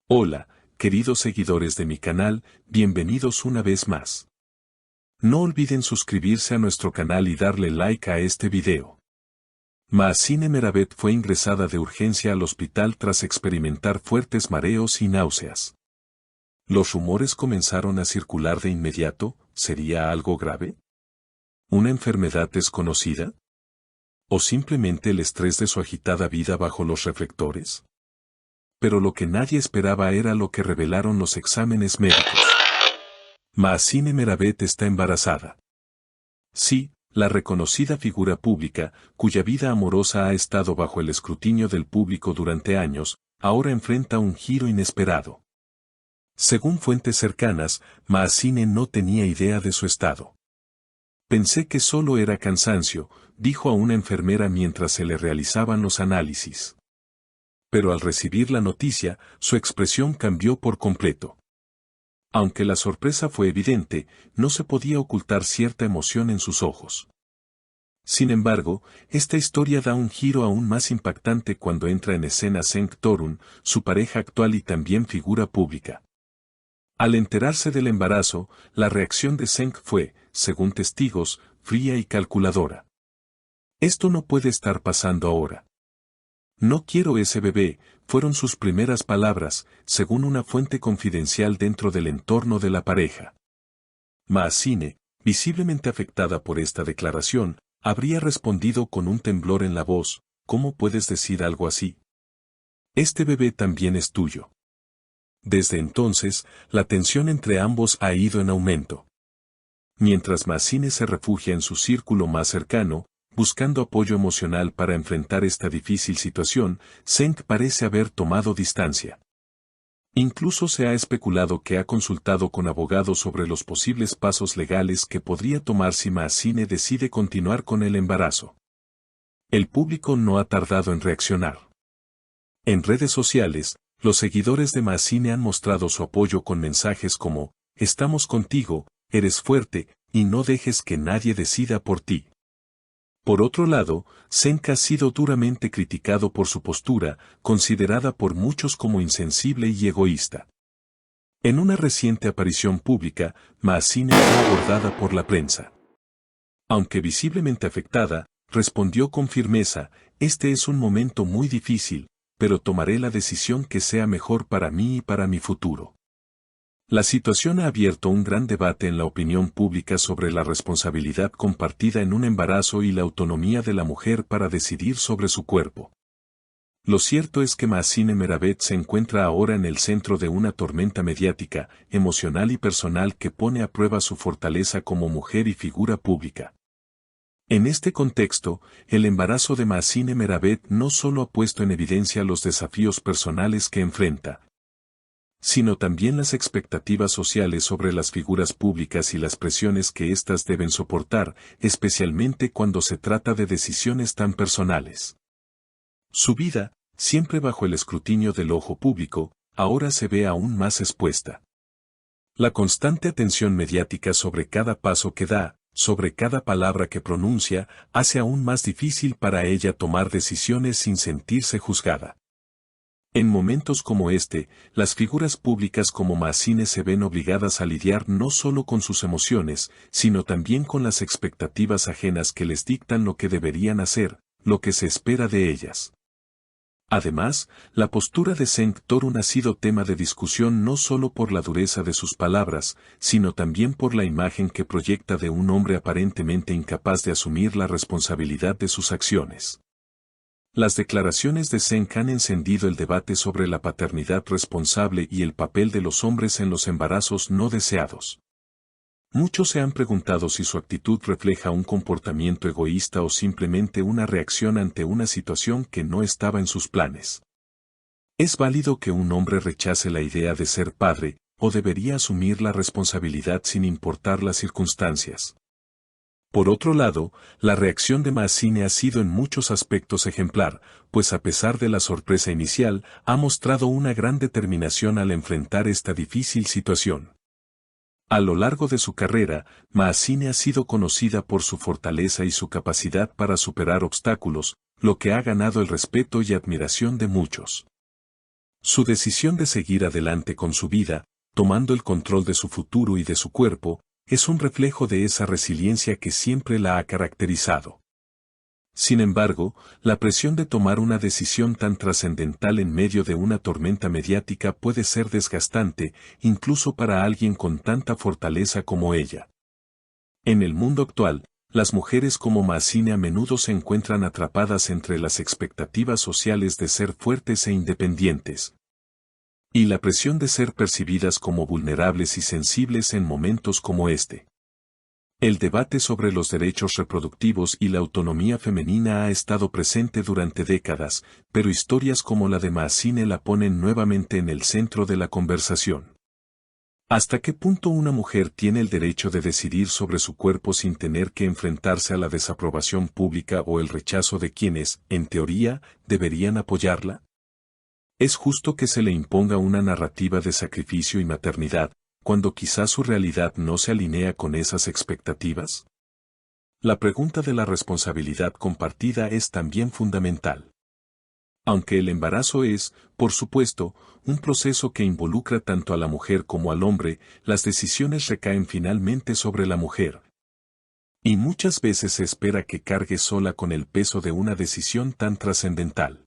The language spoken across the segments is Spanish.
Hola, queridos seguidores de mi canal, bienvenidos una vez más. No olviden suscribirse a nuestro canal y darle like a este video. Mahsine Meravet fue ingresada de urgencia al hospital tras experimentar fuertes mareos y náuseas. Los rumores comenzaron a circular de inmediato. ¿Sería algo grave? ¿Una enfermedad desconocida? ¿O simplemente el estrés de su agitada vida bajo los reflectores? Pero lo que nadie esperaba era lo que revelaron los exámenes médicos. Mahsine Meravet está embarazada. Sí, la reconocida figura pública, cuya vida amorosa ha estado bajo el escrutinio del público durante años, ahora enfrenta un giro inesperado. Según fuentes cercanas, Mahsine no tenía idea de su estado. Pensé que solo era cansancio, dijo a una enfermera mientras se le realizaban los análisis. Pero al recibir la noticia, su expresión cambió por completo. Aunque la sorpresa fue evidente, no se podía ocultar cierta emoción en sus ojos. Sin embargo, esta historia da un giro aún más impactante cuando entra en escena Cenk Torun, su pareja actual y también figura pública. Al enterarse del embarazo, la reacción de Cenk fue, según testigos, fría y calculadora. Esto no puede estar pasando ahora. No quiero ese bebé, fueron sus primeras palabras, según una fuente confidencial dentro del entorno de la pareja. Mahsine, visiblemente afectada por esta declaración, habría respondido con un temblor en la voz: ¿cómo puedes decir algo así? Este bebé también es tuyo. Desde entonces, la tensión entre ambos ha ido en aumento. Mientras Mahsine se refugia en su círculo más cercano, buscando apoyo emocional para enfrentar esta difícil situación, Cenk parece haber tomado distancia. Incluso se ha especulado que ha consultado con abogados sobre los posibles pasos legales que podría tomar si Mahsine decide continuar con el embarazo. El público no ha tardado en reaccionar. En redes sociales, los seguidores de Mahsine han mostrado su apoyo con mensajes como: estamos contigo, eres fuerte, y no dejes que nadie decida por ti. Por otro lado, Cenk ha sido duramente criticado por su postura, considerada por muchos como insensible y egoísta. En una reciente aparición pública, Mahsine fue abordada por la prensa. Aunque visiblemente afectada, respondió con firmeza: este es un momento muy difícil, pero tomaré la decisión que sea mejor para mí y para mi futuro. La situación ha abierto un gran debate en la opinión pública sobre la responsabilidad compartida en un embarazo y la autonomía de la mujer para decidir sobre su cuerpo. Lo cierto es que Mahsine Meravet se encuentra ahora en el centro de una tormenta mediática, emocional y personal que pone a prueba su fortaleza como mujer y figura pública. En este contexto, el embarazo de Mahsine Meravet no solo ha puesto en evidencia los desafíos personales que enfrenta, sino también las expectativas sociales sobre las figuras públicas y las presiones que éstas deben soportar, especialmente cuando se trata de decisiones tan personales. Su vida, siempre bajo el escrutinio del ojo público, ahora se ve aún más expuesta. La constante atención mediática sobre cada paso que da, sobre cada palabra que pronuncia, hace aún más difícil para ella tomar decisiones sin sentirse juzgada. En momentos como este, las figuras públicas como Mahsine se ven obligadas a lidiar no solo con sus emociones, sino también con las expectativas ajenas que les dictan lo que deberían hacer, lo que se espera de ellas. Además, la postura de Cenk Torun ha sido tema de discusión no solo por la dureza de sus palabras, sino también por la imagen que proyecta de un hombre aparentemente incapaz de asumir la responsabilidad de sus acciones. Las declaraciones de Cenk han encendido el debate sobre la paternidad responsable y el papel de los hombres en los embarazos no deseados. Muchos se han preguntado si su actitud refleja un comportamiento egoísta o simplemente una reacción ante una situación que no estaba en sus planes. ¿Es válido que un hombre rechace la idea de ser padre, o debería asumir la responsabilidad sin importar las circunstancias? Por otro lado, la reacción de Mahsine ha sido en muchos aspectos ejemplar, pues a pesar de la sorpresa inicial, ha mostrado una gran determinación al enfrentar esta difícil situación. A lo largo de su carrera, Mahsine ha sido conocida por su fortaleza y su capacidad para superar obstáculos, lo que ha ganado el respeto y admiración de muchos. Su decisión de seguir adelante con su vida, tomando el control de su futuro y de su cuerpo, es un reflejo de esa resiliencia que siempre la ha caracterizado. Sin embargo, la presión de tomar una decisión tan trascendental en medio de una tormenta mediática puede ser desgastante, incluso para alguien con tanta fortaleza como ella. En el mundo actual, las mujeres como Mazzine a menudo se encuentran atrapadas entre las expectativas sociales de ser fuertes e independientes, y la presión de ser percibidas como vulnerables y sensibles en momentos como este. El debate sobre los derechos reproductivos y la autonomía femenina ha estado presente durante décadas, pero historias como la de Mazzine la ponen nuevamente en el centro de la conversación. ¿Hasta qué punto una mujer tiene el derecho de decidir sobre su cuerpo sin tener que enfrentarse a la desaprobación pública o el rechazo de quienes, en teoría, deberían apoyarla? ¿Es justo que se le imponga una narrativa de sacrificio y maternidad, cuando quizás su realidad no se alinea con esas expectativas? La pregunta de la responsabilidad compartida es también fundamental. Aunque el embarazo es, por supuesto, un proceso que involucra tanto a la mujer como al hombre, las decisiones recaen finalmente sobre la mujer. Y muchas veces se espera que cargue sola con el peso de una decisión tan trascendental.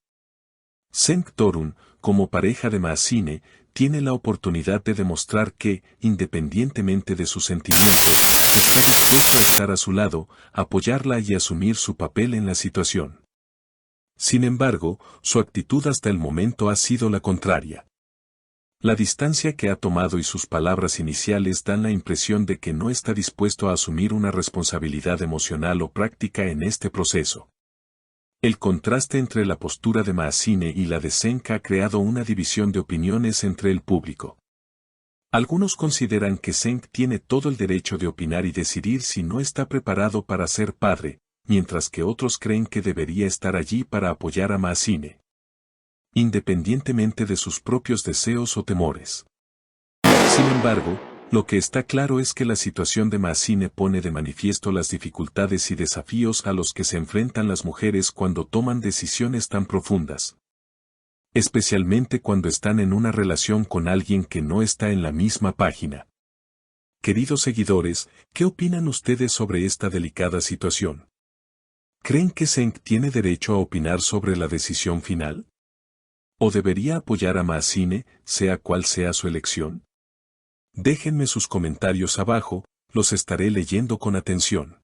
Cenk Torun, como pareja de Mazzine, tiene la oportunidad de demostrar que, independientemente de sus sentimientos, está dispuesto a estar a su lado, apoyarla y asumir su papel en la situación. Sin embargo, su actitud hasta el momento ha sido la contraria. La distancia que ha tomado y sus palabras iniciales dan la impresión de que no está dispuesto a asumir una responsabilidad emocional o práctica en este proceso. El contraste entre la postura de Mazzine y la de Cenk ha creado una división de opiniones entre el público. Algunos consideran que Cenk tiene todo el derecho de opinar y decidir si no está preparado para ser padre, mientras que otros creen que debería estar allí para apoyar a Mazzine, independientemente de sus propios deseos o temores. Sin embargo, lo que está claro es que la situación de Mazzine pone de manifiesto las dificultades y desafíos a los que se enfrentan las mujeres cuando toman decisiones tan profundas, especialmente cuando están en una relación con alguien que no está en la misma página. Queridos seguidores, ¿qué opinan ustedes sobre esta delicada situación? ¿Creen que Cenk tiene derecho a opinar sobre la decisión final? ¿O debería apoyar a Mazzine, sea cual sea su elección? Déjenme sus comentarios abajo, los estaré leyendo con atención.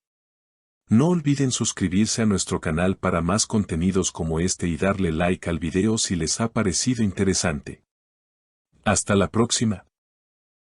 No olviden suscribirse a nuestro canal para más contenidos como este y darle like al video si les ha parecido interesante. Hasta la próxima.